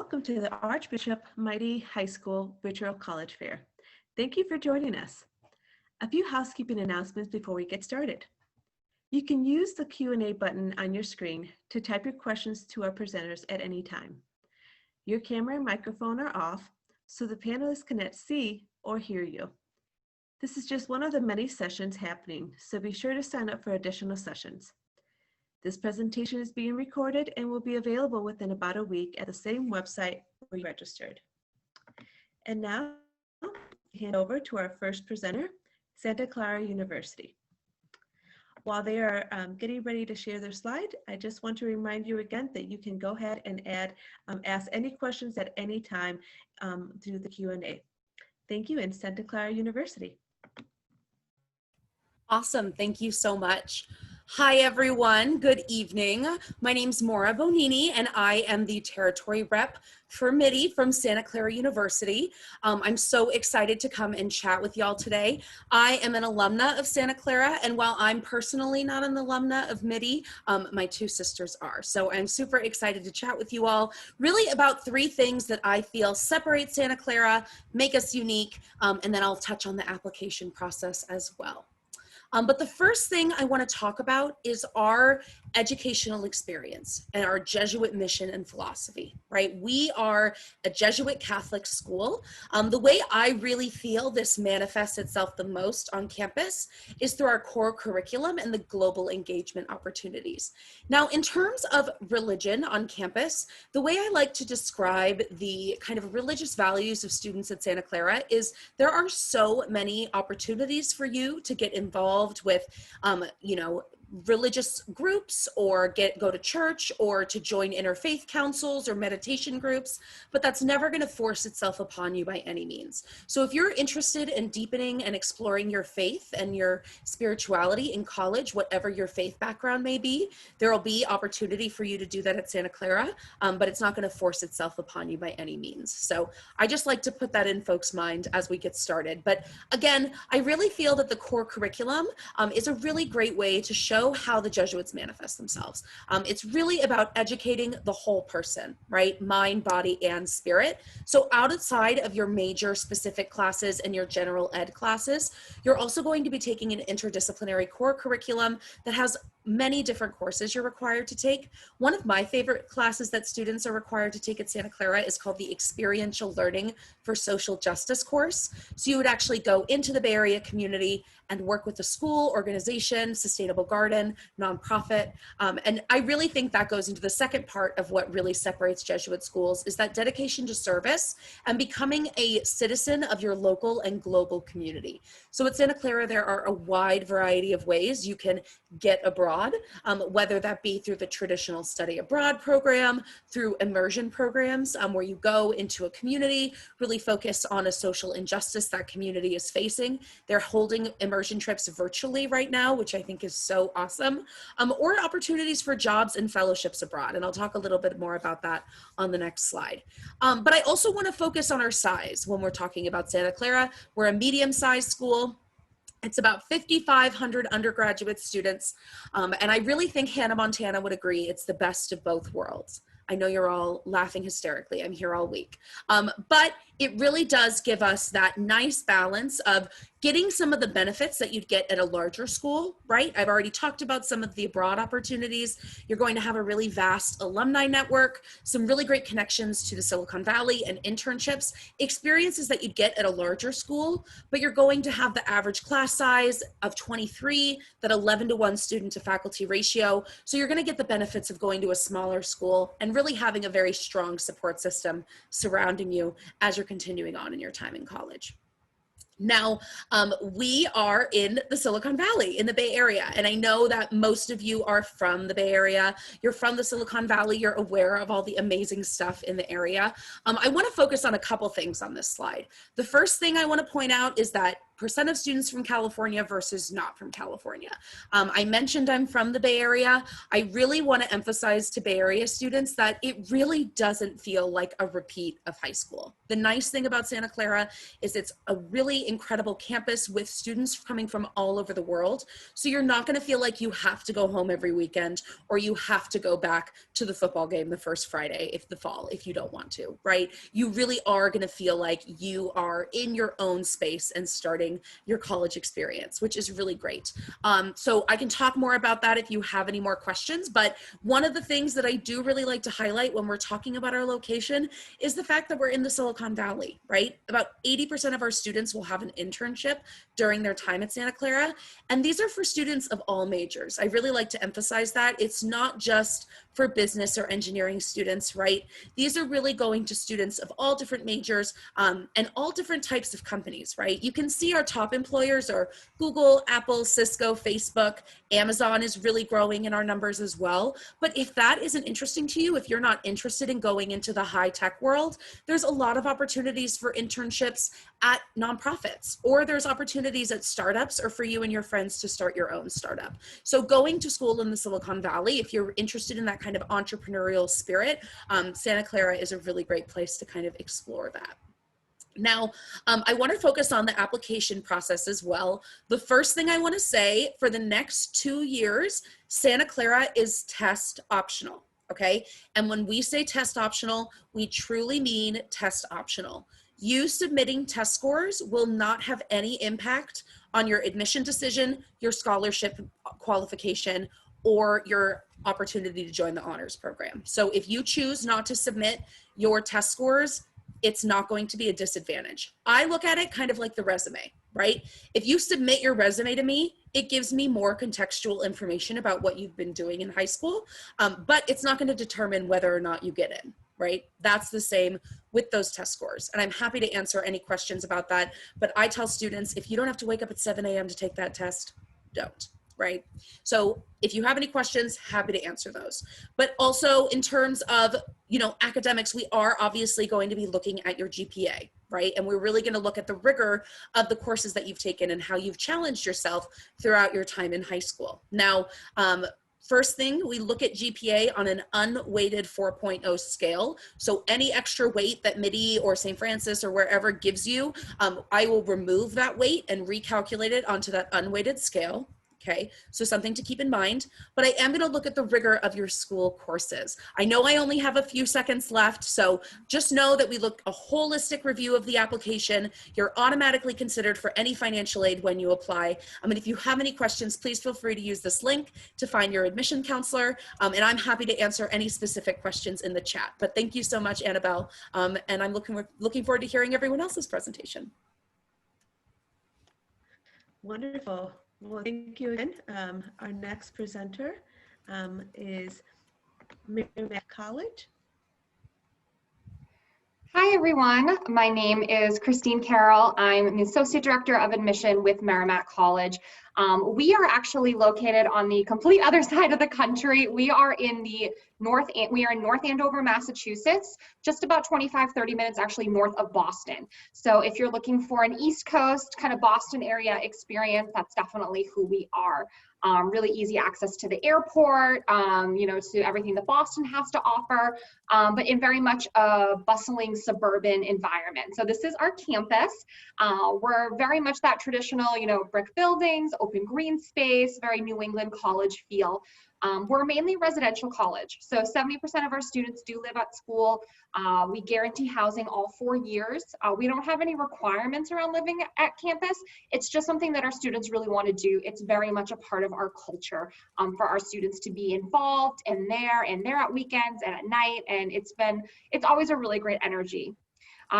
welcome to the Archbishop Mitty High School Virtual College Fair. Thank you for joining us. A few housekeeping announcements before we get started. You can use the Q&A button on your screen to type your questions to our presenters at any time. Your camera and microphone are off, so the panelists cannot see or hear you. This is just one of the many sessions happening, so be sure to sign up for additional sessions. This presentation is being recorded and will be available within about a week at the same website where you registered. And now, I'll hand over to our first presenter, Clara University. While they are getting ready to share their slide, I just want to remind you again that you can go ahead and ask any questions at any time through the Q&A. Thank you, and Clara University. Awesome, thank you so much. Hi everyone, good evening. My name's Maura Bonini and I am the territory rep for Mitty from Santa Clara University. I'm so excited to come and chat with y'all today. I am an alumna of Santa Clara, and while I'm personally not an alumna of Mitty, my two sisters are. So I'm super excited to chat with you all really about three things that I feel separate Santa Clara, make us unique, and then I'll touch on the application process as well. But the first thing I want to talk about is our educational experience and our Jesuit mission and philosophy, right? We are a Jesuit Catholic school. The way I really feel this manifests itself the most on campus is through our core curriculum and the global engagement opportunities. Now, in terms of religion on campus, the way I like to describe the kind of religious values of students at Santa Clara is there are so many opportunities for you to get involved with, religious groups or go to church or to join interfaith councils or meditation groups, but that's never going to force itself upon you by any means. So if you're interested in deepening and exploring your faith and your spirituality in college, whatever your faith background may be, there will be opportunity for you to do that at Santa Clara, but it's not going to force itself upon you by any means. So I just like to put that in folks' mind as we get started. But again, I really feel that the core curriculum is a really great way to show how the Jesuits manifest themselves. It's really about educating the whole person, right? Mind, body, and spirit. So outside of your major specific classes and your general ed classes, you're also going to be taking an interdisciplinary core curriculum that has many different courses you're required to take. One of my favorite classes that students are required to take at Santa Clara is called the Experiential Learning for Social Justice course. So you would actually go into the Bay Area community and work with a school, organization, sustainable garden, nonprofit. And I really think that goes into the second part of what really separates Jesuit schools is that dedication to service and becoming a citizen of your local and global community. So at Santa Clara, there are a wide variety of ways you can get abroad, whether that be through the traditional study abroad program, through immersion programs where you go into a community, really focus on a social injustice that community is facing. They're holding immersion trips virtually right now, which I think is so awesome, or opportunities for jobs and fellowships abroad. And I'll talk a little bit more about that on the next slide. But I also want to focus on our size when we're talking about Santa Clara. We're a medium-sized school. It's about 5,500 undergraduate students. And I really think Hannah Montana would agree it's the best of both worlds. I know you're all laughing hysterically. I'm here all week. But it really does give us that nice balance of getting some of the benefits that you'd get at a larger school, right? I've already talked about some of the abroad opportunities. You're going to have a really vast alumni network, some really great connections to the Silicon Valley and internships, experiences that you'd get at a larger school, but you're going to have the average class size of 23, that 11-to-1 student to faculty ratio. So you're going to get the benefits of going to a smaller school and really having a very strong support system surrounding you as you're continuing on in your time in college. Now, we are in the Silicon Valley, in the Bay Area, and I know that most of you are from the Bay Area. You're from the Silicon Valley. You're aware of all the amazing stuff in the area. I want to focus on a couple things on this slide. The first thing I want to point out is that percent of students from California versus not from California. I mentioned I'm from the Bay Area. I really want to emphasize to Bay Area students that it really doesn't feel like a repeat of high school. The nice thing about Santa Clara is it's a really incredible campus with students coming from all over the world. So you're not going to feel like you have to go home every weekend or you have to go back to the football game the first Friday if you don't want to, right? You really are going to feel like you are in your own space and starting your college experience, which is really great. So I can talk more about that if you have any more questions, but one of the things that I do really like to highlight when we're talking about our location is the fact that we're in the Silicon Valley, right? About 80% of our students will have an internship during their time at Santa Clara, and these are for students of all majors. I really like to emphasize that. It's not just for business or engineering students, right? These are really going to students of all different majors and all different types of companies, right? You can see our top employers are Google, Apple, Cisco, Facebook, Amazon is really growing in our numbers as well. But if that isn't interesting to you, if you're not interested in going into the high tech world, there's a lot of opportunities for internships at nonprofits, or there's opportunities at startups, or for you and your friends to start your own startup. So going to school in the Silicon Valley, if you're interested in that kind of entrepreneurial spirit, Santa Clara is a really great place to kind of explore that. Now, I want to focus on the application process as well. The first thing I want to say, for the next 2 years, Santa Clara is test optional, okay? And when we say test optional, we truly mean test optional. You submitting test scores will not have any impact on your admission decision, your scholarship qualification, or your opportunity to join the honors program. So if you choose not to submit your test scores, it's not going to be a disadvantage. I look at it kind of like the resume, right? If you submit your resume to me, it gives me more contextual information about what you've been doing in high school, but it's not going to determine whether or not you get in, right? That's the same with those test scores. And I'm happy to answer any questions about that. But I tell students, if you don't have to wake up at 7 a.m. to take that test, don't. Right? So if you have any questions, happy to answer those. But also in terms of, academics, we are obviously going to be looking at your GPA, right? And we're really going to look at the rigor of the courses that you've taken and how you've challenged yourself throughout your time in high school. Now, first thing, we look at GPA on an unweighted 4.0 scale. So any extra weight that Mitty or St. Francis or wherever gives you, I will remove that weight and recalculate it onto that unweighted scale. Okay, so something to keep in mind, but I am going to look at the rigor of your school courses. I know I only have a few seconds left, so just know that we look a holistic review of the application. You're automatically considered for any financial aid when you apply. And if you have any questions, please feel free to use this link to find your admission counselor, and I'm happy to answer any specific questions in the chat. But thank you so much, Annabelle, and I'm looking forward to hearing everyone else's presentation. Wonderful. Well, thank you again. Our next presenter is Merrimack College. Hi, everyone. My name is Christine Carroll. I'm the Associate Director of Admission with Merrimack College. We are actually located on the complete other side of the country. We are in North Andover, Massachusetts, just about 25, 30 minutes actually north of Boston. So if you're looking for an East Coast kind of Boston area experience, that's definitely who we are. Really easy access to the airport, to everything that Boston has to offer, but in very much a bustling suburban environment. So this is our campus. We're very much that traditional, brick buildings, open green space, very New England college feel. We're mainly residential college, so 70% of our students do live at school. We guarantee housing all 4 years. We don't have any requirements around living at campus. It's just something that our students really want to do. It's very much a part of our culture for our students to be involved and there at weekends and at night, and it's always a really great energy.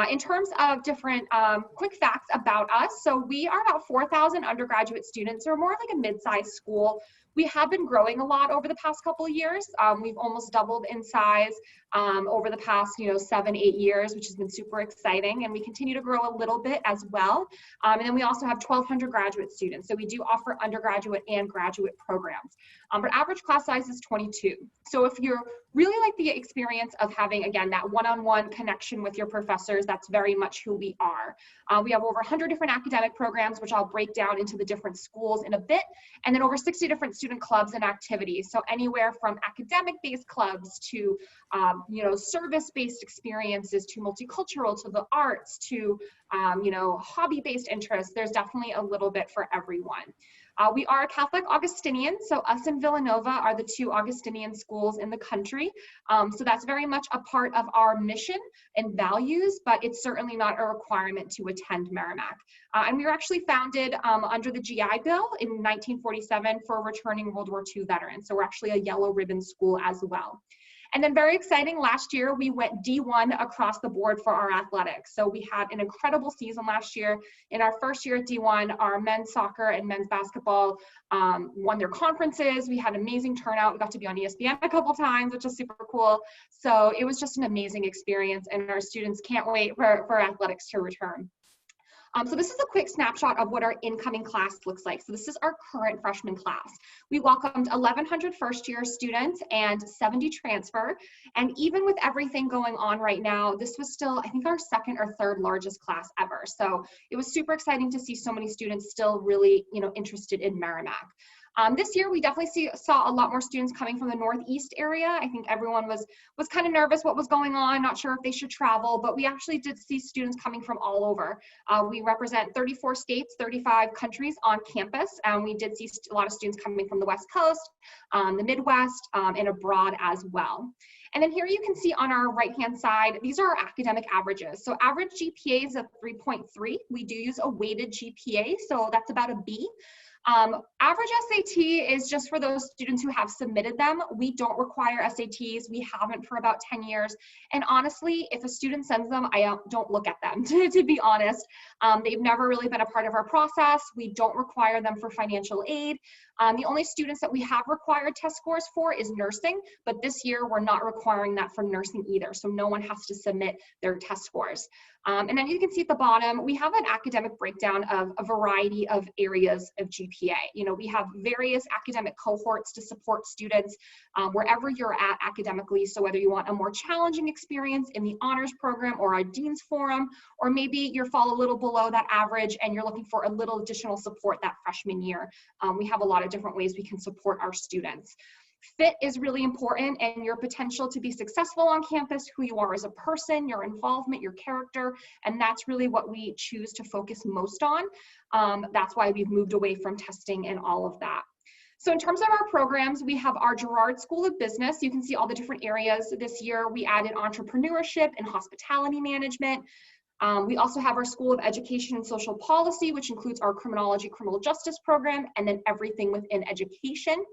In terms of different quick facts about us, so we are about 4,000 undergraduate students, or more like a mid-sized school. We have been growing a lot over the past couple of years. We've almost doubled in size. over the past, 7, 8 years, which has been super exciting. And we continue to grow a little bit as well. And then we also have 1,200 graduate students. So we do offer undergraduate and graduate programs. But average class size is 22. So if you're really like the experience of having, again, that one-on-one connection with your professors, that's very much who we are. We have over 100 different academic programs, which I'll break down into the different schools in a bit, and then over 60 different student clubs and activities. So anywhere from academic-based clubs to, service-based experiences, to multicultural, to the arts, to, hobby-based interests. There's definitely a little bit for everyone. We are a Catholic Augustinian, so us and Villanova are the 2 Augustinian schools in the country. So that's very much a part of our mission and values, but it's certainly not a requirement to attend Merrimack. And we were actually founded under the GI Bill in 1947 for returning World War II veterans. So we're actually a yellow ribbon school as well. And then very exciting, last year we went D1 across the board for our athletics. So we had an incredible season last year. In our first year at D1, our men's soccer and men's basketball won their conferences. We had amazing turnout. We got to be on ESPN a couple times, which is super cool. So it was just an amazing experience, and our students can't wait for athletics to return. So this is a quick snapshot of what our incoming class looks like. So this is our current freshman class. We welcomed 1,100 first-year students and 70 transfer. And even with everything going on right now, this was still, I think, our second or third largest class ever. So it was super exciting to see so many students still really, interested in Merrimack. This year, we definitely saw a lot more students coming from the Northeast area. I think everyone was kind of nervous what was going on, not sure if they should travel, but we actually did see students coming from all over. We represent 34 states, 35 countries on campus, and we did see a lot of students coming from the West Coast, the Midwest, and abroad as well. And then here you can see on our right-hand side, these are our academic averages. So average GPA is a 3.3. We do use a weighted GPA, so that's about a B. Average SAT is just for those students who have submitted them. We don't require SATs. We haven't for about 10 years. And honestly, if a student sends them, I don't look at them, to be honest. They've never really been a part of our process. We don't require them for financial aid. The only students that we have required test scores for is nursing, but this year we're not requiring that for nursing either. So no one has to submit their test scores. And then you can see at the bottom, we have an academic breakdown of a variety of areas of GPA. We have various academic cohorts to support students wherever you're at academically. So whether you want a more challenging experience in the honors program or our Dean's Forum, or maybe you fall a little below that average and you're looking for a little additional support that freshman year, we have a lot of different ways we can support our students. Fit is really important, and your potential to be successful on campus, who you are as a person, your involvement, your character, and that's really what we choose to focus most on. That's why we've moved away from testing and all of that. So in terms of our programs, we have our Girard School of Business. You can see all the different areas. This year, we added entrepreneurship and hospitality management. We also have our School of Education and Social Policy, which includes our criminology, criminal justice program, and then everything within education.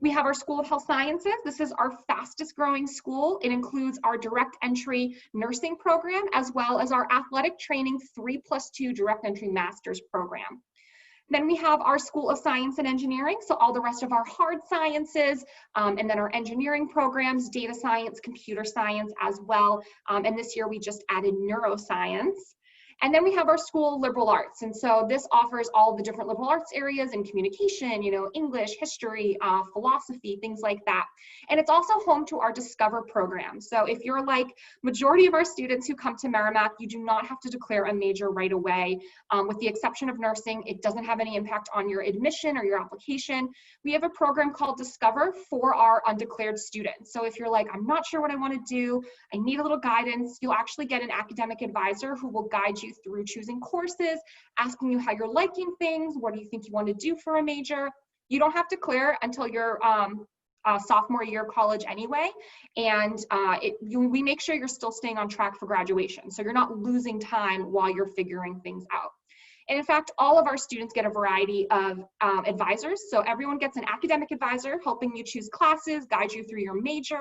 We have our School of Health Sciences. This is our fastest growing school. It includes our direct entry nursing program, as well as our athletic training 3+2 direct entry master's program. Then we have our School of Science and Engineering, so all the rest of our hard sciences, and then our engineering programs, data science, computer science as well. And this year we just added neuroscience. And then we have our School of Liberal Arts. And so this offers all the different liberal arts areas in communication, English, history, philosophy, things like that. And it's also home to our Discover program. So if you're like majority of our students who come to Merrimack, you do not have to declare a major right away. With the exception of nursing, it doesn't have any impact on your admission or your application. We have a program called Discover for our undeclared students. So if you're like, I'm not sure what I want to do, I need a little guidance, you'll actually get an academic advisor who will guide you through choosing courses, asking you how you're liking things, what do you think you want to do for a major. You don't have to clear until your sophomore year of college anyway, and we make sure you're still staying on track for graduation, so you're not losing time while you're figuring things out. And in fact, all of our students get a variety of advisors. So everyone gets an academic advisor helping you choose classes, guide you through your major.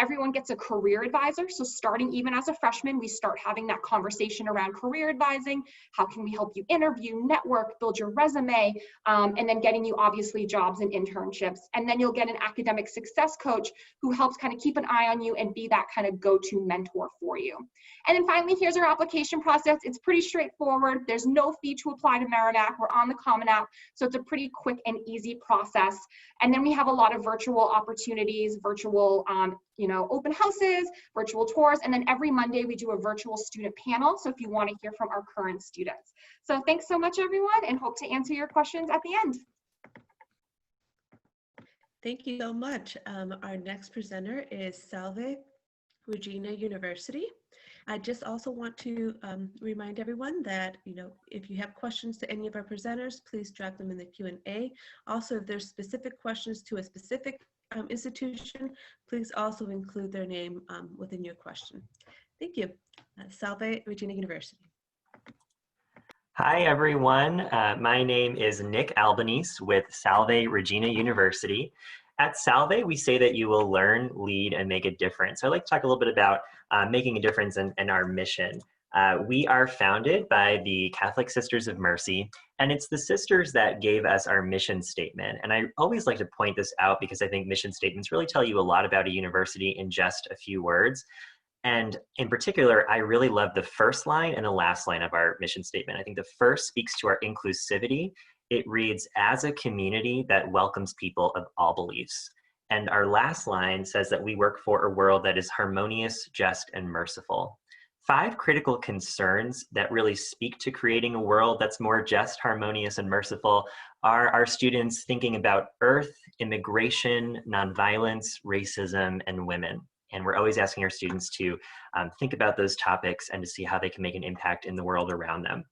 Everyone gets a career advisor. So starting even as a freshman, we start having that conversation around career advising. How can we help you interview, network, build your resume, and then getting you obviously jobs and internships. And then you'll get an academic success coach who helps kind of keep an eye on you and be that kind of go-to mentor for you. And then finally, here's our application process. It's pretty straightforward. There's no fee to apply to Merrimack. We're on the Common App, so it's a pretty quick and easy process. And then we have a lot of virtual opportunities, virtual open houses, virtual tours, and then every Monday we do a virtual student panel. So if you want to hear from our current students. So thanks so much, everyone, and hope to answer your questions at the end. Thank you so much. Our next presenter is Salve, Regina University. I just also want to remind everyone that, if you have questions to any of our presenters, please drop them in the Q&A. Also, if there's specific questions to a specific institution, please also include their name within your question. Thank you. Salve, Regina University. Hi, everyone. My name is Nick Albanese with Salve Regina University. At Salve, we say that you will learn, lead, and make a difference. So I'd like to talk a little bit about making a difference in our mission. We are founded by the Catholic Sisters of Mercy, and it's the sisters that gave us our mission statement. And I always like to point this out because I think mission statements really tell you a lot about a university in just a few words. And in particular, I really love the first line and the last line of our mission statement. I think the first speaks to our inclusivity. It reads, as a community that welcomes people of all beliefs. And our last line says that we work for a world that is harmonious, just, and merciful. 5 critical concerns that really speak to creating a world that's more just, harmonious, and merciful are our students thinking about earth, immigration, nonviolence, racism, and women. And we're always asking our students to think about those topics and to see how they can make an impact in the world around them.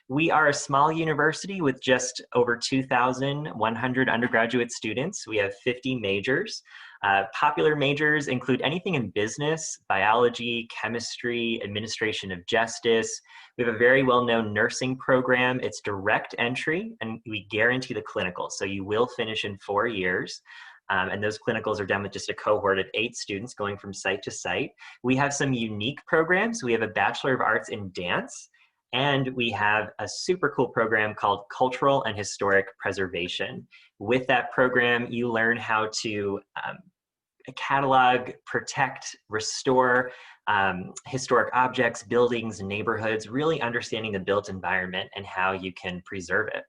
We are a small university with just over 2,100 undergraduate students. We have 50 majors. Popular majors include anything in business, biology, chemistry, administration of justice. We have a very well-known nursing program. It's direct entry, and we guarantee the clinicals. So you will finish in 4 years. And those clinicals are done with just a cohort of 8 students going from site to site. We have some unique programs. We have a Bachelor of Arts in Dance, and we have a super cool program called Cultural and Historic Preservation. With that program, you learn how to catalog, protect, restore historic objects, buildings, neighborhoods, really understanding the built environment and how you can preserve it.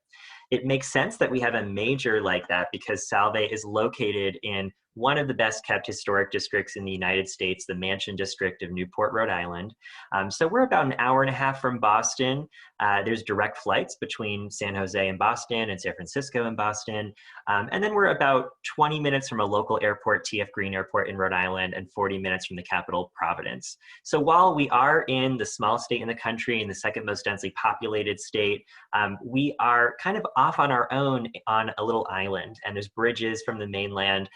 It makes sense that we have a major like that because Salve is located in one of the best kept historic districts in the United States, the Mansion District of Newport, Rhode Island. So we're about an hour and a half from Boston. There's direct flights between San Jose and Boston and San Francisco and Boston. And then we're about 20 minutes from a local airport, TF Green Airport in Rhode Island, and 40 minutes from the capital, Providence. So while we are in the small state in the country and the second most densely populated state, we are kind of off on our own on a little island, and there's bridges from the mainland.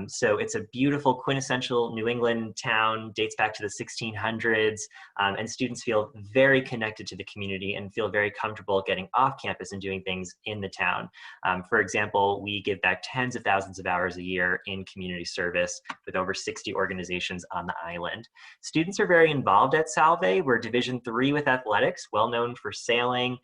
So it's a beautiful quintessential New England town, dates back to the 1600s, and students feel very connected to the community and feel very comfortable getting off campus and doing things in the town. For example, we give back tens of thousands of hours a year in community service with over 60 organizations on the island. Students are very involved at Salve. We're Division III with athletics, well known for sailing.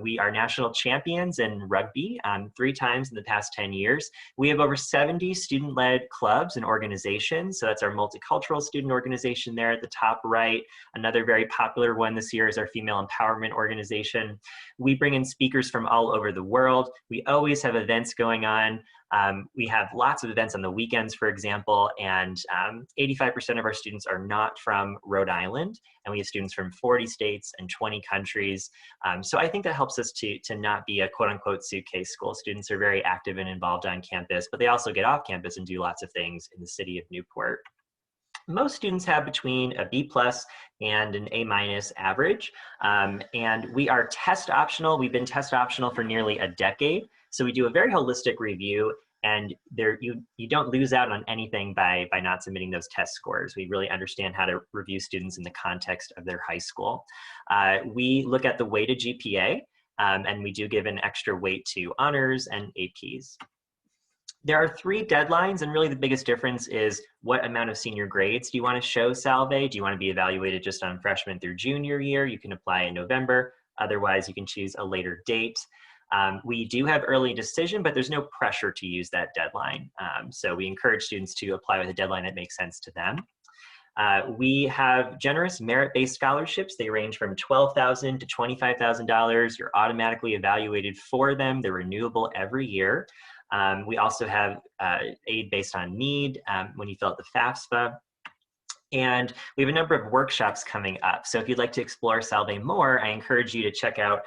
We are national champions in rugby 3 times in the past 10 years. We have over 70 student-led clubs and organizations. So that's our multicultural student organization there at the top right. Another very popular one this year is our female empowerment organization. We bring in speakers from all over the world. We always have events going on. We have lots of events on the weekends, for example, and 85% of our students are not from Rhode Island, and we have students from 40 states and 20 countries. So I think that helps us to not be a quote-unquote suitcase school. Students are very active and involved on campus, but they also get off campus and do lots of things in the city of Newport. Most students have between a B+ and an A- average, and we are test optional. We've been test optional for nearly a decade. So we do a very holistic review, and you don't lose out on anything by not submitting those test scores. We really understand how to review students in the context of their high school. We look at the weighted GPA, and we do give an extra weight to honors and APs. There are 3 deadlines, and really the biggest difference is what amount of senior grades do you want to show Salve? Do you want to be evaluated just on freshman through junior year? You can apply in November. Otherwise, you can choose a later date. We do have early decision, but there's no pressure to use that deadline. So we encourage students to apply with a deadline that makes sense to them. We have generous merit-based scholarships. They range from $12,000 to $25,000. You're automatically evaluated for them. They're renewable every year. We also have aid based on need when you fill out the FAFSA. And we have a number of workshops coming up. So if you'd like to explore Salve more, I encourage you to check out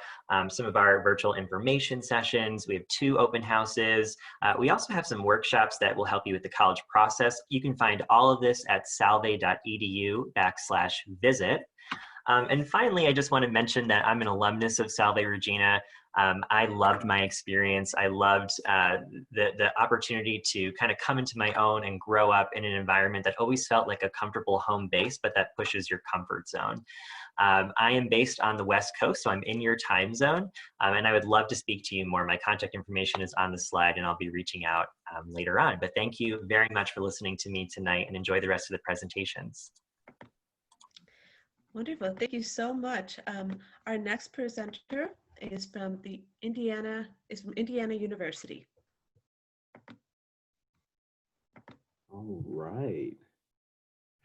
some of our virtual information sessions. We have 2 open houses. We also have some workshops that will help you with the college process. You can find all of this at salve.edu/visit. And finally, I just want to mention that I'm an alumnus of Salve Regina. I loved my experience. I loved the opportunity to kind of come into my own and grow up in an environment that always felt like a comfortable home base, but that pushes your comfort zone. I am based on the West Coast, so I'm in your time zone, and I would love to speak to you more. My contact information is on the slide, and I'll be reaching out later on. But thank you very much for listening to me tonight, and enjoy the rest of the presentations. Wonderful. Thank you so much. Our next presenter is from Indiana University. All right.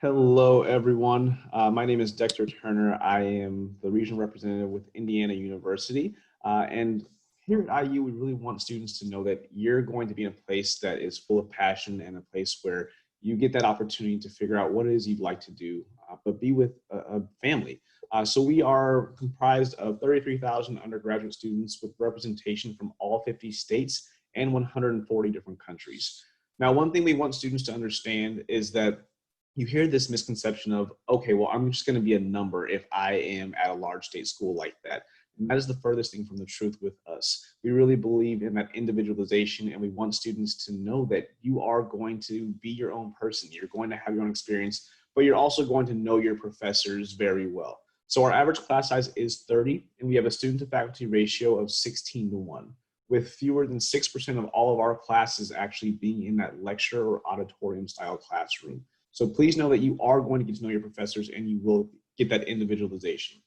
Hello, everyone. My name is Dexter Turner. I am the regional representative with Indiana University. And here at IU, we really want students to know that you're going to be in a place that is full of passion and a place where you get that opportunity to figure out what it is you'd like to do, but be with a family. So we are comprised of 33,000 undergraduate students with representation from all 50 states and 140 different countries. Now, one thing we want students to understand is that you hear this misconception of, okay, well, I'm just going to be a number if I am at a large state school like that. And that is the furthest thing from the truth with us. We really believe in that individualization, and we want students to know that you are going to be your own person. You're going to have your own experience, but you're also going to know your professors very well. So our average class size is 30, and we have a student to faculty ratio of 16:1, with fewer than 6% of all of our classes actually being in that lecture or auditorium style classroom. So please know that you are going to get to know your professors, and you will get that individualization.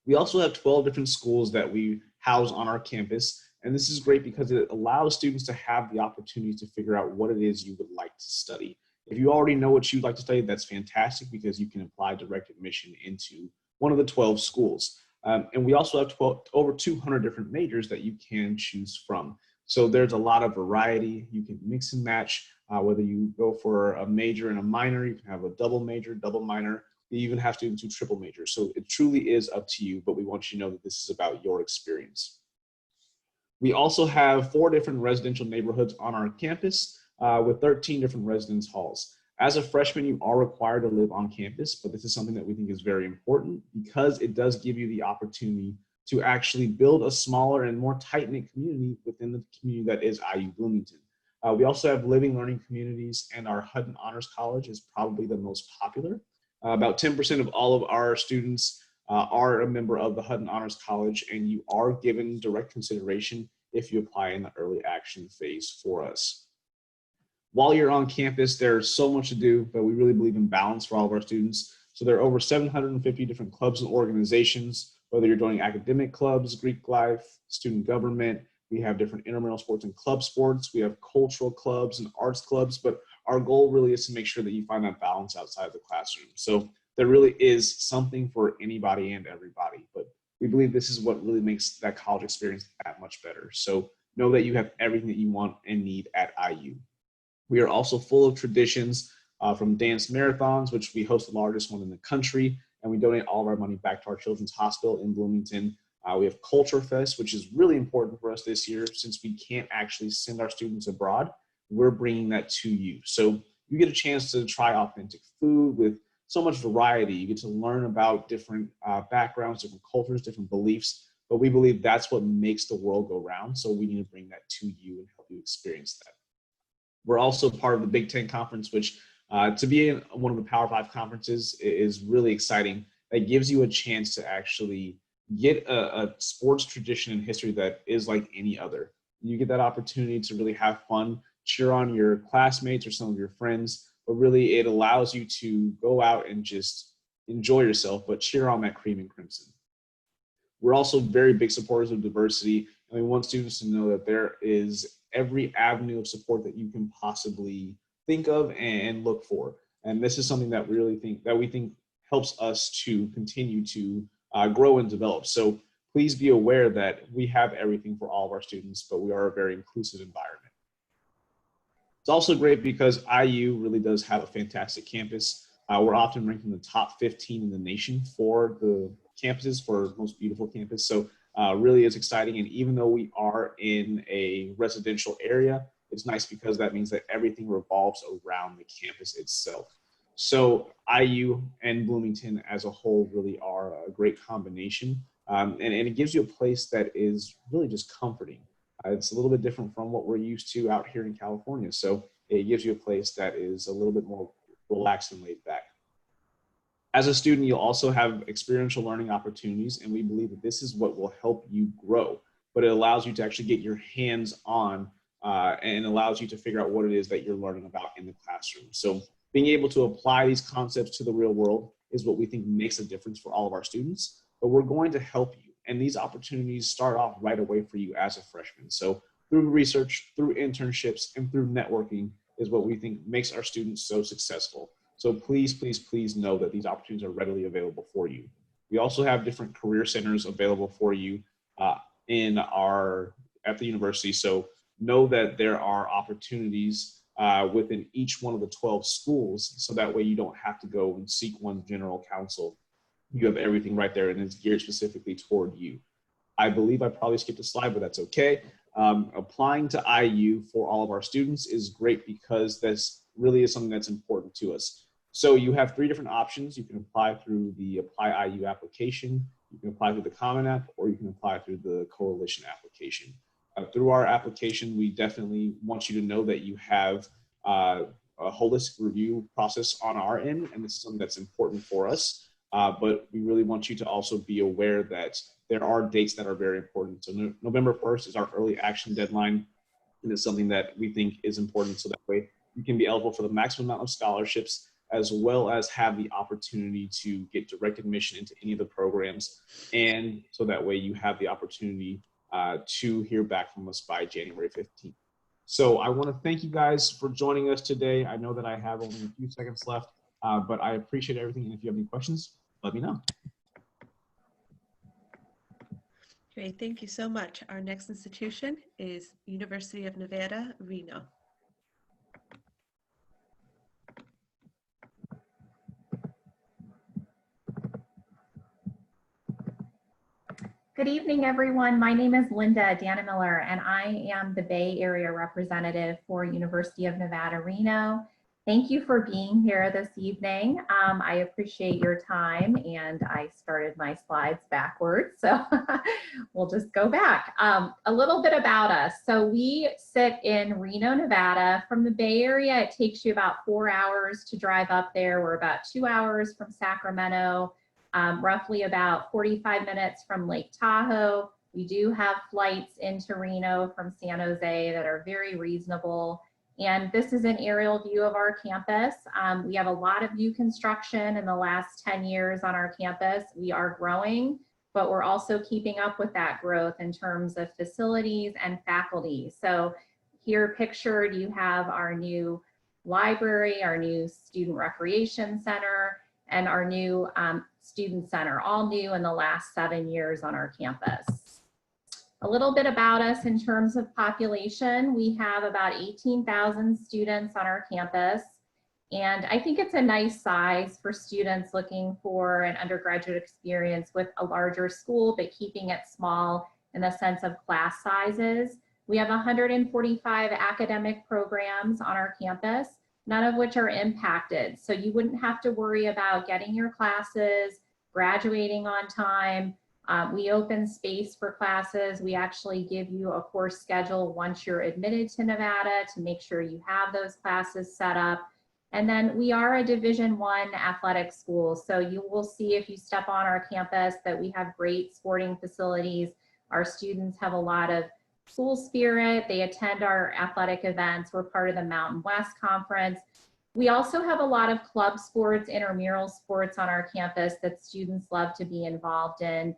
We also have 12 different schools that we house on our campus, and this is great because it allows students to have the opportunity to figure out what it is you would like to study. If you already know what you'd like to study, that's fantastic because you can apply direct admission into one of the 12 schools. And we also have over 200 different majors that you can choose from. So there's a lot of variety. You can mix and match, whether you go for a major and a minor, you can have a double major, double minor. You even have students who triple major. So it truly is up to you, but we want you to know that this is about your experience. We also have 4 different residential neighborhoods on our campus with 13 different residence halls. As a freshman, you are required to live on campus, but this is something that we think is very important because it does give you the opportunity to actually build a smaller and more tight-knit community within the community that is IU Bloomington. We also have living learning communities, and our Hutton Honors College is probably the most popular. About 10% of all of our students are a member of the Hutton Honors College, and you are given direct consideration if you apply in the early action phase for us. While you're on campus, there's so much to do, but we really believe in balance for all of our students. So there are over 750 different clubs and organizations, whether you're joining academic clubs, Greek life, student government. We have different intramural sports and club sports. We have cultural clubs and arts clubs, but our goal really is to make sure that you find that balance outside the classroom. So there really is something for anybody and everybody, but we believe this is what really makes that college experience that much better. So know that you have everything that you want and need at IU. We are also full of traditions from dance marathons, which we host the largest one in the country, and we donate all of our money back to our Children's Hospital in Bloomington. We have Culture Fest, which is really important for us this year since we can't actually send our students abroad. We're bringing that to you. So you get a chance to try authentic food with so much variety. You get to learn about different backgrounds, different cultures, different beliefs, but we believe that's what makes the world go round. So we need to bring that to you and help you experience that. We're also part of the Big Ten Conference, which to be in one of the Power 5 conferences is really exciting. That gives you a chance to actually get a sports tradition and history that is like any other. You get that opportunity to really have fun cheer on your classmates or some of your friends, but really it allows you to go out and just enjoy yourself, but cheer on that cream and crimson. We're also very big supporters of diversity, and we want students to know that there is every avenue of support that you can possibly think of and look for. And this is something that we think helps us to continue to grow and develop. So please be aware that we have everything for all of our students, but we are a very inclusive environment. It's also great because IU really does have a fantastic campus. We're often ranked in the top 15 in the nation for the campuses, for most beautiful campus. So really is exciting. And even though we are in a residential area, it's nice because that means that everything revolves around the campus itself. So IU and Bloomington as a whole really are a great combination. And it gives you a place that is really just comforting. It's a little bit different from what we're used to out here in California. So it gives you a place that is a little bit more relaxed and laid back. As a student, you'll also have experiential learning opportunities, and we believe that this is what will help you grow, but it allows you to actually get your hands on and allows you to figure out what it is that you're learning about in the classroom. So being able to apply these concepts to the real world is what we think makes a difference for all of our students, but we're going to help you. And these opportunities start off right away for you as a freshman. So through research, through internships, and through networking is what we think makes our students so successful. So please, please, please know that these opportunities are readily available for you. We also have different career centers available for you at the university. So know that there are opportunities within each one of the 12 schools. So that way you don't have to go and seek one general counsel. You have everything right there and it's geared specifically toward you. I believe I probably skipped a slide, but that's okay. Applying to IU for all of our students is great because this really is something that's important to us. So you have 3 different options. You can apply through the Apply IU application, you can apply through the Common App, or you can apply through the Coalition application. Through our application, we definitely want you to know that you have a holistic review process on our end, and this is something that's important for us. But we really want you to also be aware that there are dates that are very important. So November 1st is our early action deadline, and it's something that we think is important so that way you can be eligible for the maximum amount of scholarships, as well as have the opportunity to get direct admission into any of the programs. And so that way you have the opportunity to hear back from us by January 15th. So I want to thank you guys for joining us today. I know that I have only a few seconds left, but I appreciate everything. And if you have any questions, let me know. Great, thank you so much. Our next institution is University of Nevada, Reno. Good evening, everyone. My name is Linda Dannemiller, and I am the Bay Area representative for University of Nevada, Reno. Thank you for being here this evening. I appreciate your time, and I started my slides backwards, so we'll just go back. A little bit about us. So we sit in Reno, Nevada. From the Bay Area, it takes you about 4 hours to drive up there. We're about 2 hours from Sacramento. Roughly about 45 minutes from Lake Tahoe. We do have flights into Reno from San Jose that are very reasonable. And this is an aerial view of our campus. We have a lot of new construction in the last 10 years on our campus. We are growing, but we're also keeping up with that growth in terms of facilities and faculty. So here pictured, you have our new library, our new student recreation center, and our new student center, all new in the last 7 years on our campus. A little bit about us in terms of population. We have about 18,000 students on our campus. And I think it's a nice size for students looking for an undergraduate experience with a larger school, but keeping it small in the sense of class sizes. We have 145 academic programs on our campus, none of which are impacted. So you wouldn't have to worry about getting your classes, graduating on time. We open space for classes. We actually give you a course schedule once you're admitted to Nevada to make sure you have those classes set up. And then we are a Division I athletic school. So you will see if you step on our campus that we have great sporting facilities. Our students have a lot of school spirit. They attend our athletic events. We're part of the Mountain West Conference. We also have a lot of club sports, intramural sports on our campus that students love to be involved in.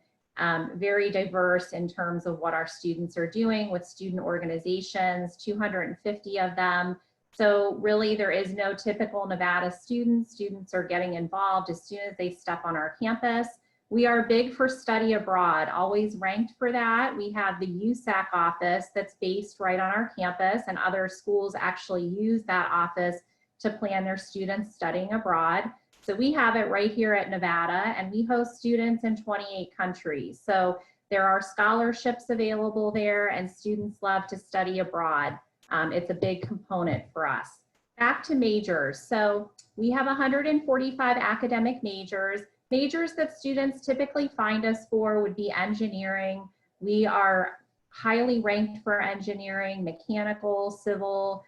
Very diverse in terms of what our students are doing with student organizations, 250 of them. So really there is no typical Nevada student. Students are getting involved as soon as they step on our campus. We are big for study abroad, always ranked for that. We have the USAC office that's based right on our campus, and other schools actually use that office to plan their students studying abroad. So we have it right here at Nevada, and we host students in 28 countries. So there are scholarships available there, and students love to study abroad. It's a big component for us. Back to majors. So we have 145 academic majors. Majors that students typically find us for would be engineering. We are highly ranked for engineering, mechanical, civil,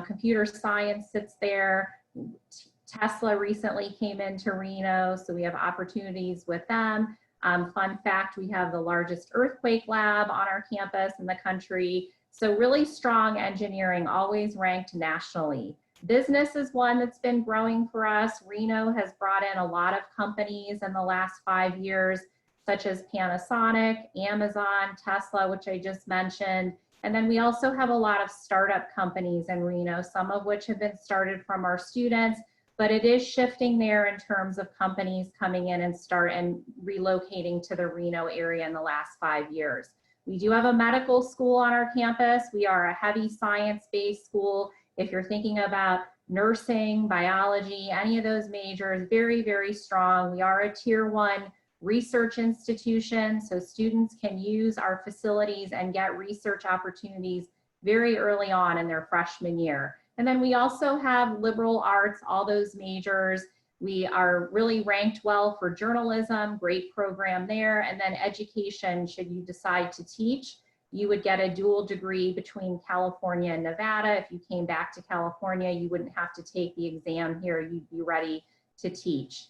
computer science sits there. Tesla recently came into Reno, so we have opportunities with them. Fun fact, we have the largest earthquake lab on our campus in the country. So really strong engineering, always ranked nationally. Business is one that's been growing for us. Reno has brought in a lot of companies in the last 5 years, such as Panasonic, Amazon, Tesla, which I just mentioned. And then we also have a lot of startup companies in Reno, some of which have been started from our students, but it is shifting there in terms of companies coming in and relocating to the Reno area in the last 5 years. We do have a medical school on our campus. We are a heavy science-based school. If you're thinking about nursing, biology, any of those majors, very, very strong. We are a tier 1 research institution, so students can use our facilities and get research opportunities very early on in their freshman year. And then we also have liberal arts, all those majors. We are really ranked well for journalism, great program there. And then education, should you decide to teach, you would get a dual degree between California and Nevada. If you came back to California, you wouldn't have to take the exam here. You'd be ready to teach.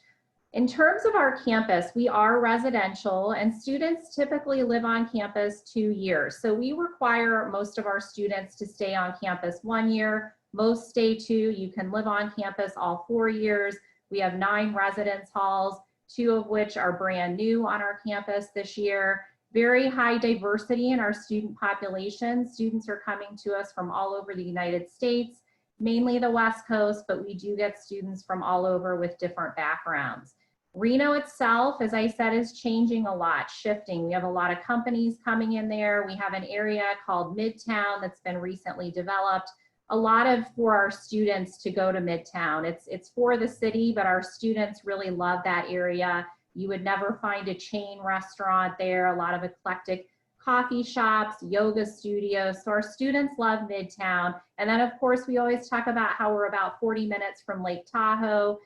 In terms of our campus, we are residential, and students typically live on campus 2 years. So we require most of our students to stay on campus 1 year. Most stay 2. You can live on campus all 4 years. We have 9 residence halls, 2 of which are brand new on our campus this year. Very high diversity in our student population. Students are coming to us from all over the United States, mainly the West Coast, but we do get students from all over with different backgrounds. Reno itself, as I said, is changing a lot, shifting. We have a lot of companies coming in there. We have an area called Midtown that's been recently developed. A lot of for our students to go to Midtown. It's for the city, but our students really love that area. You would never find a chain restaurant there, a lot of eclectic coffee shops, yoga studios. So our students love Midtown. And then of course, we always talk about how we're about 40 minutes from Lake Tahoe.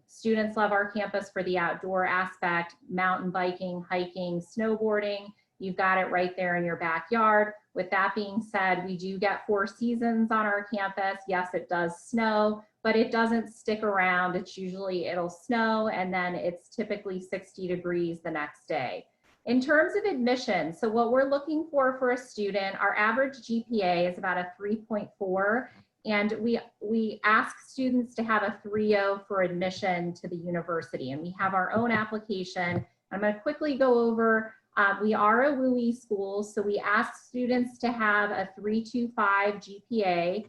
Students love our campus for the outdoor aspect, mountain biking, hiking, snowboarding. You've got it right there in your backyard. With that being said, we do get 4 seasons on our campus. Yes, it does snow, but it doesn't stick around. It's usually, it'll snow and then it's typically 60 degrees the next day. In terms of admission, so what we're looking for a student, our average GPA is about a 3.4, and we ask students to have a 3.0 for admission to the university, and we have our own application. I'm going to quickly go over. We are a WUI school, so we ask students to have a 3.25 GPA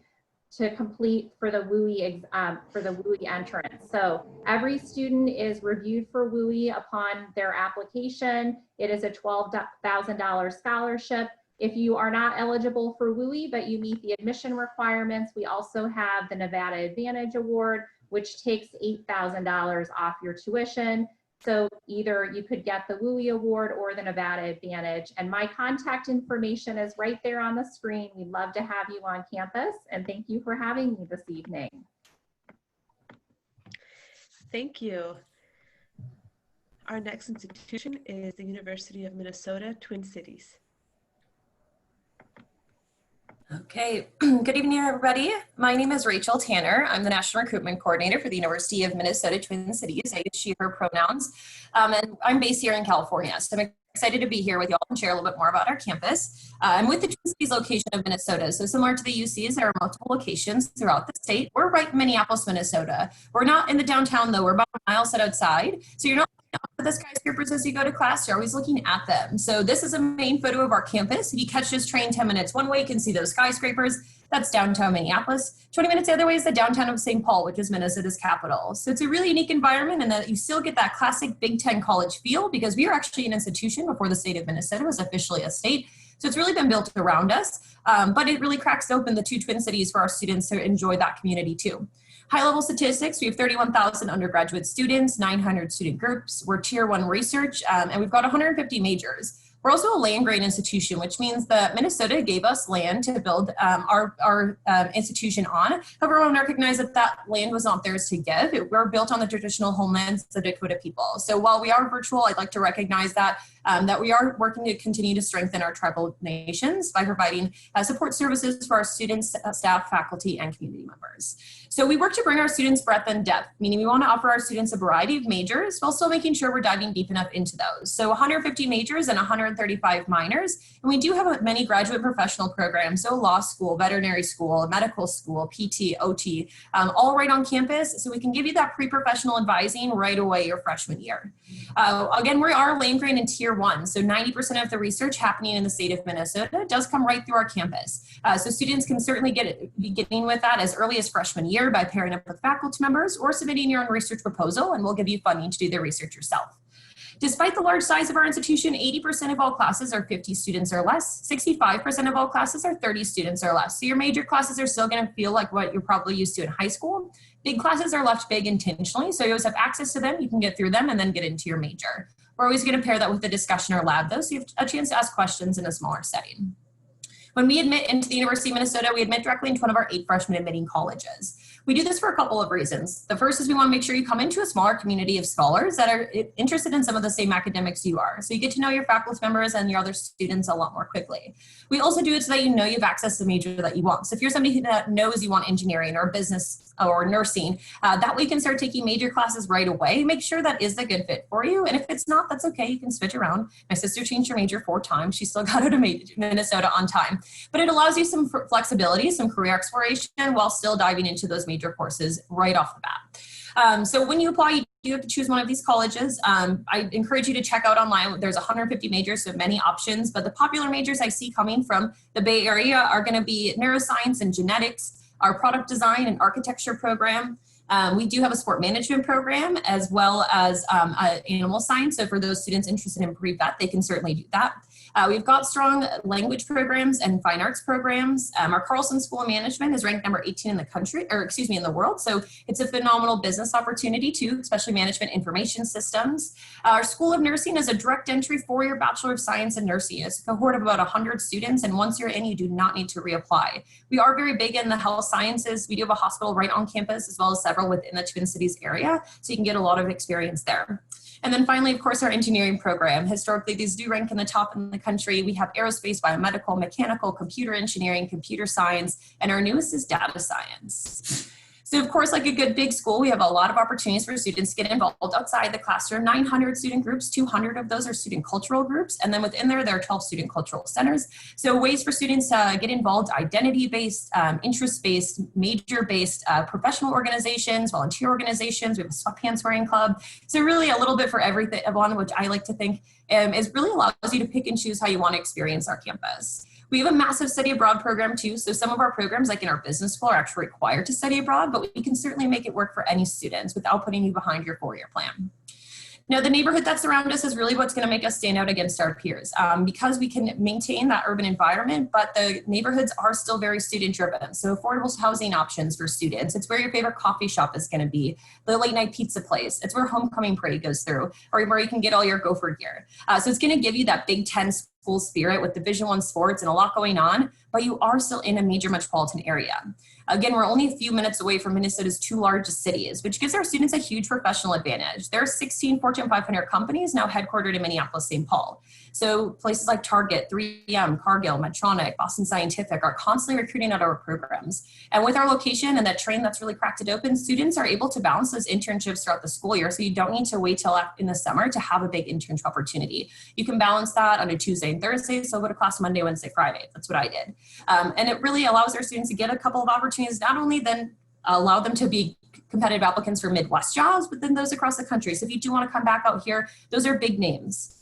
to complete for the WUI entrance. So every student is reviewed for WUI upon their application. It is a $12,000 scholarship. If you are not eligible for WUI, but you meet the admission requirements, we also have the Nevada Advantage Award, which takes $8,000 off your tuition. So either you could get the WUI award or the Nevada Advantage. And my contact information is right there on the screen. We'd love to have you on campus, and thank you for having me this evening. Thank you. Our next institution is the University of Minnesota, Twin Cities. Okay, good evening, everybody. My name is Rachel Tanner. I'm the National Recruitment Coordinator for the University of Minnesota Twin Cities. I use she, her pronouns, and I'm based here in California. So I'm excited to be here with y'all and share a little bit more about our campus. I'm with the Twin Cities location of Minnesota. So similar to the UCs, there are multiple locations throughout the state. We're right in Minneapolis, Minnesota. We're not in the downtown though. We're about a mile set outside. So you're not looking up at the skyscrapers as you go to class. You're always looking at them. So this is a main photo of our campus. If you catch this train 10 minutes one way, you can see those skyscrapers. That's downtown Minneapolis. 20 minutes the other way is the downtown of St. Paul, which is Minnesota's capital. So it's a really unique environment in that you still get that classic Big Ten college feel because we are actually an institution before the state of Minnesota was officially a state. So it's really been built around us, but it really cracks open the two Twin Cities for our students to enjoy that community too. High level statistics, we have 31,000 undergraduate students, 900 student groups. We're tier 1 research, and we've got 150 majors. We're also a land grant institution, which means that Minnesota gave us land to build our institution on. However, we recognize that that land was not theirs to give. We're built on the traditional homelands of the Dakota people. So while we are virtual, I'd like to recognize that we are working to continue to strengthen our tribal nations by providing support services for our students, staff, faculty, and community members. So we work to bring our students breadth and depth, meaning we want to offer our students a variety of majors while still making sure we're diving deep enough into those. So 150 majors and 135 minors. And we do have many graduate professional programs, so law school, veterinary school, medical school, PT, OT, all right on campus. So we can give you that pre-professional advising right away your freshman year. Again, we are land grant in tier 1. So 90% of the research happening in the state of Minnesota does come right through our campus. So students can certainly be beginning with that as early as freshman year by pairing up with faculty members or submitting your own research proposal, and we'll give you funding to do the research yourself. Despite the large size of our institution, 80% of all classes are 50 students or less. 65% of all classes are 30 students or less. So your major classes are still going to feel like what you're probably used to in high school. Big classes are left big intentionally, so you always have access to them. You can get through them and then get into your major. We're always going to pair that with a discussion or lab, though, so you have a chance to ask questions in a smaller setting. When we admit into the University of Minnesota, we admit directly into one of our 8 freshman admitting colleges. We do this for a couple of reasons. The first is we want to make sure you come into a smaller community of scholars that are interested in some of the same academics you are. So you get to know your faculty members and your other students a lot more quickly. We also do it so that you know you have access to the major that you want. So if you're somebody that knows you want engineering or business or nursing, that way you can start taking major classes right away. Make sure that is the good fit for you. And if it's not, that's okay. You can switch around. My sister changed her major 4 times. She still got out of Minnesota on time. But it allows you some flexibility, some career exploration while still diving into those major courses right off the bat. So when you apply, you do have to choose one of these colleges. I encourage you to check out online. There's 150 majors, so many options, but the popular majors I see coming from the Bay Area are going to be neuroscience and genetics, our product design and architecture program. We do have a sport management program as well as animal science. So for those students interested in pre-vet, they can certainly do that. We've got strong language programs and fine arts programs. Our Carlson School of Management is ranked number 18 in the country, or excuse me, in the world. So it's a phenomenal business opportunity too, especially management information systems. Our School of Nursing is a direct entry 4-year Bachelor of Science in Nursing. It's a cohort of about 100 students, and once you're in, you do not need to reapply. We are very big in the health sciences. We do have a hospital right on campus as well as several within the Twin Cities area, so you can get a lot of experience there. And then finally, of course, our engineering program. Historically, these do rank in the top in the country. We have aerospace, biomedical, mechanical, computer engineering, computer science, and our newest is data science. So of course, like a good big school, we have a lot of opportunities for students to get involved outside the classroom. 900 student groups, 200 of those are student cultural groups. And then within there are 12 student cultural centers. So ways for students to get involved: identity-based, interest-based, major-based, professional organizations, volunteer organizations. We have a sweatpants wearing club. So really a little bit for everyone, which I like to think is really allows you to pick and choose how you want to experience our campus. We have a massive study abroad program too. So some of our programs, like in our business school, are actually required to study abroad, but we can certainly make it work for any students without putting you behind your 4-year plan. Now, the neighborhood that's around us is really what's going to make us stand out against our peers, because we can maintain that urban environment, but the neighborhoods are still very student driven. So affordable housing options for students. It's where your favorite coffee shop is going to be, the late night pizza place. It's where homecoming parade goes through, or where you can get all your Gopher gear. So it's going to give you that Big Ten school spirit with Division I sports and a lot going on, but you are still in a major metropolitan area. Again, we're only a few minutes away from Minnesota's 2 largest cities, which gives our students a huge professional advantage. There are 16 Fortune 500 companies now headquartered in Minneapolis-St. Paul. So places like Target, 3M, Cargill, Medtronic, Boston Scientific are constantly recruiting at our programs. And with our location and that train that's really cracked it open, students are able to balance those internships throughout the school year. So you don't need to wait till in the summer to have a big internship opportunity. You can balance that on a Tuesday and Thursday. So go to class Monday, Wednesday, Friday. That's what I did. And it really allows our students to get a couple of opportunities, not only then allow them to be competitive applicants for Midwest jobs, but then those across the country. So if you do want to come back out here, those are big names.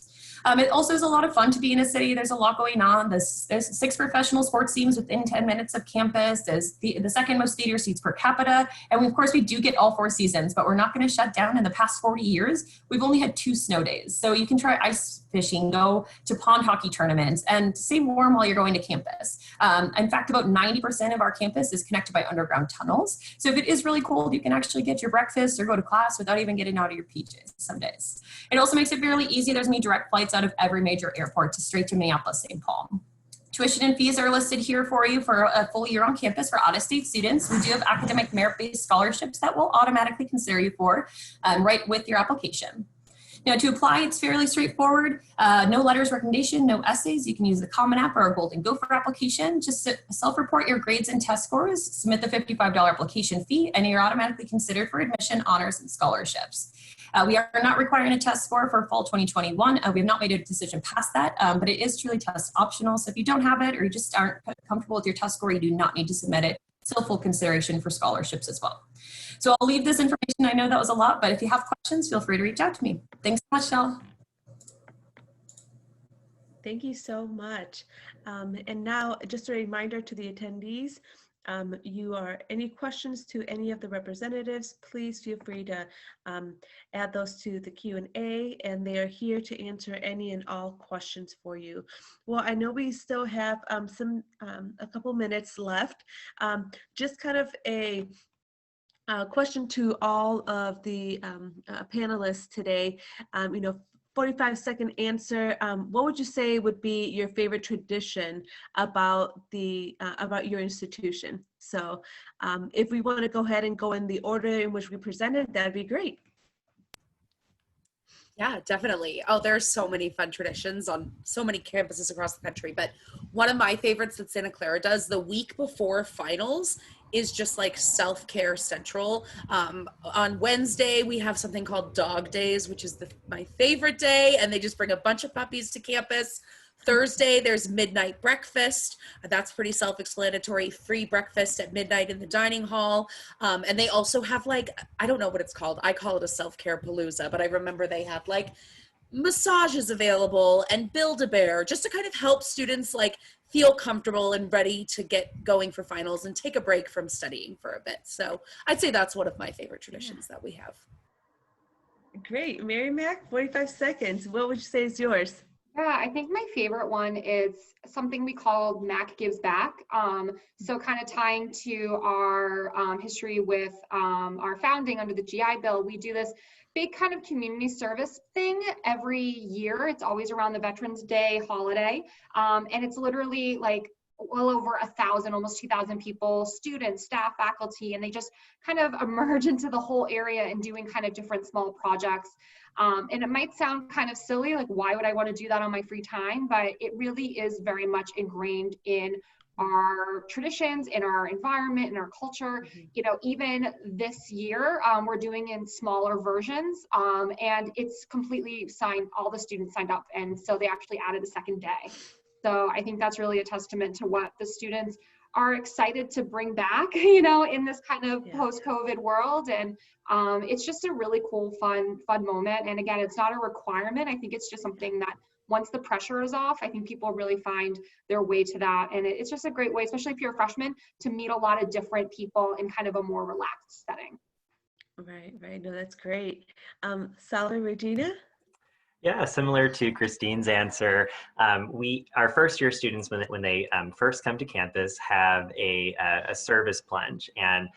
It also is a lot of fun to be in a city. There's a lot going on. There's 6 professional sports teams within 10 minutes of campus. There's the second most theater seats per capita. And of course, we do get all 4 seasons, but we're not going to shut down. In the past 40 years, we've only had 2 snow days. So you can try ice fishing, go to pond hockey tournaments, and stay warm while you're going to campus. In fact, about 90% of our campus is connected by underground tunnels. So if it is really cold, you can actually get your breakfast or go to class without even getting out of your PJs some days. It also makes it fairly easy. There's many direct flights out of every major airport to straight to Minneapolis-St. Paul. Tuition and fees are listed here for you for a full year on campus for out-of-state students. We do have academic merit-based scholarships that will automatically consider you for right with your application. Now, to apply, it's fairly straightforward. No letters of recommendation, no essays. You can use the Common App or our Golden Gopher application. Just self-report your grades and test scores, submit the $55 application fee, and you're automatically considered for admission, honors, and scholarships. We are not requiring a test score for fall 2021. We have not made a decision past that, but it is truly test optional. So if you don't have it or you just aren't comfortable with your test score, you do not need to submit it. Still full consideration for scholarships as well. So I'll leave this information. I know that was a lot, but if you have questions, feel free to reach out to me. Thanks so much, Shell. Thank you so much. And now just a reminder to the attendees, any questions to any of the representatives, please feel free to add those to the Q&A, and they are here to answer any and all questions for you. Well, I know we still have a couple minutes left. Just kind of a question to all of the panelists today. 45-second answer. What would you say would be your favorite tradition about your institution? So if we want to go ahead and go in the order in which we presented, that'd be great. Yeah, definitely. Oh, there's so many fun traditions on so many campuses across the country. But one of my favorites that Santa Clara does the week before finals is just like self-care central. On Wednesday, we have something called Dog Days, which is my favorite day. And they just bring a bunch of puppies to campus. Thursday, there's midnight breakfast. That's pretty self-explanatory. Free breakfast at midnight in the dining hall. And they also have I don't know what it's called. I call it a self-care palooza, but I remember they have massages available and Build-A-Bear just to kind of help students feel comfortable and ready to get going for finals and take a break from studying for a bit. So I'd say that's one of my favorite traditions that we have. Great. Merrimack, 45 seconds. What would you say is yours? Yeah, I think my favorite one is something we call Mac Gives Back. So kind of tying to our history with our founding under the GI Bill, we do this big kind of community service thing every year. It's always around the Veterans Day holiday. And it's literally well over 1,000, almost 2,000 people, students, staff, faculty, and they just kind of emerge into the whole area and doing kind of different small projects. And it might sound kind of silly, why would I want to do that on my free time? But it really is very much ingrained in our traditions, in our environment, in our culture. Even this year, we're doing in smaller versions, and it's completely signed, all the students signed up, and so they actually added a second day. So I think that's really a testament to what the students are excited to bring back, in this kind of post-COVID world. And it's just a really cool, fun moment. And again, it's not a requirement. I think it's just something that once the pressure is off, I think people really find their way to that. And it's just a great way, especially if you're a freshman, to meet a lot of different people in kind of a more relaxed setting. Right. No, that's great. Salve, Regina? Yeah, similar to Christine's answer, our first year students, when they first come to campus, have a service plunge, and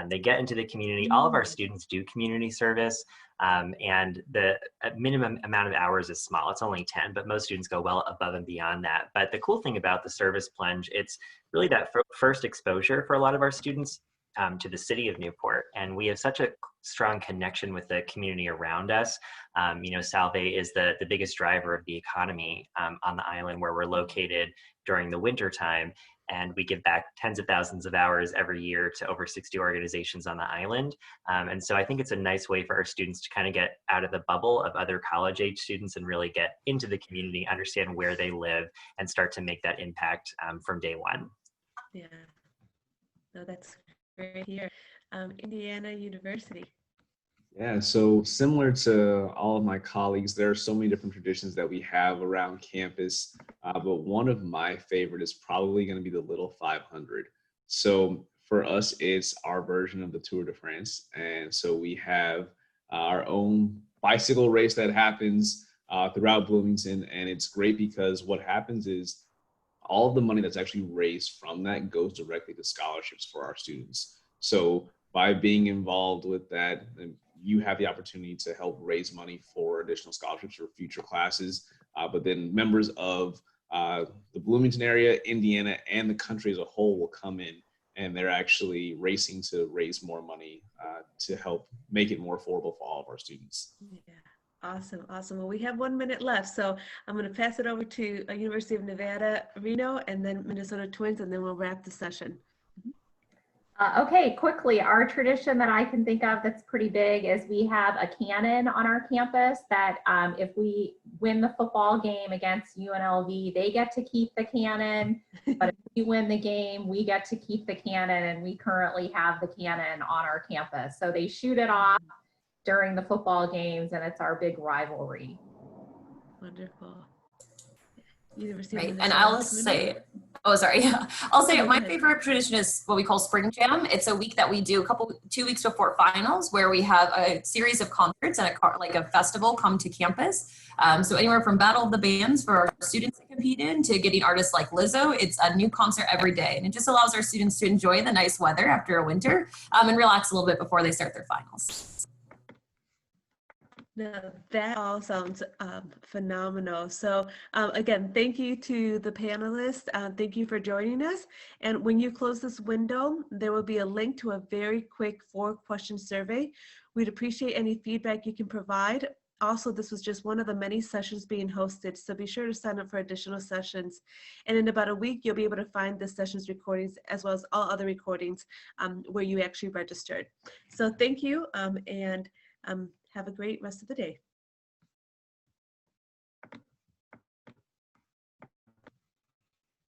they get into the community. All of our students do community service, and the minimum amount of hours is small. It's only 10, but most students go well above and beyond that. But the cool thing about the service plunge, it's really that first exposure for a lot of our students to the city of Newport, and we have such a strong connection with the community around us. Salve is the biggest driver of the economy on the island where we're located during the winter time, and we give back tens of thousands of hours every year to over 60 organizations on the island. And so I think it's a nice way for our students to kind of get out of the bubble of other college-age students and really get into the community, understand where they live, and start to make that impact from day one. Yeah, no, that's great here. Indiana University. Yeah, so similar to all of my colleagues, there are so many different traditions that we have around campus, but one of my favorite is probably going to be the Little 500. So for us, it's our version of the Tour de France, and so we have our own bicycle race that happens throughout Bloomington, and it's great because what happens is all of the money that's actually raised from that goes directly to scholarships for our students. So by being involved with that, you have the opportunity to help raise money for additional scholarships for future classes. But then members of the Bloomington area, Indiana, and the country as a whole will come in, and they're actually racing to raise more money to help make it more affordable for all of our students. Yeah, awesome. Well, we have 1 minute left, so I'm going to pass it over to University of Nevada, Reno, and then Minnesota Twins, and then we'll wrap the session. Okay, quickly, our tradition that I can think of that's pretty big is we have a cannon on our campus that if we win the football game against UNLV, they get to keep the cannon, but if we win the game, we get to keep the cannon, and we currently have the cannon on our campus. So they shoot it off during the football games, and it's our big rivalry. Wonderful. University Right, of and Minnesota. I'll say, oh, sorry. I'll say my favorite tradition is what we call Spring Jam. It's a week that we do 2 weeks before finals, where we have a series of concerts and a festival come to campus. So anywhere from Battle of the Bands for our students to compete in to getting artists like Lizzo. It's a new concert every day, and it just allows our students to enjoy the nice weather after a winter and relax a little bit before they start their finals. No, that all sounds phenomenal. So again, thank you to the panelists. Thank you for joining us. And when you close this window, there will be a link to a very quick 4-question survey. We'd appreciate any feedback you can provide. Also, this was just one of the many sessions being hosted, so be sure to sign up for additional sessions. And in about a week, you'll be able to find the sessions recordings as well as all other recordings where you actually registered. So thank you, and have a great rest of the day.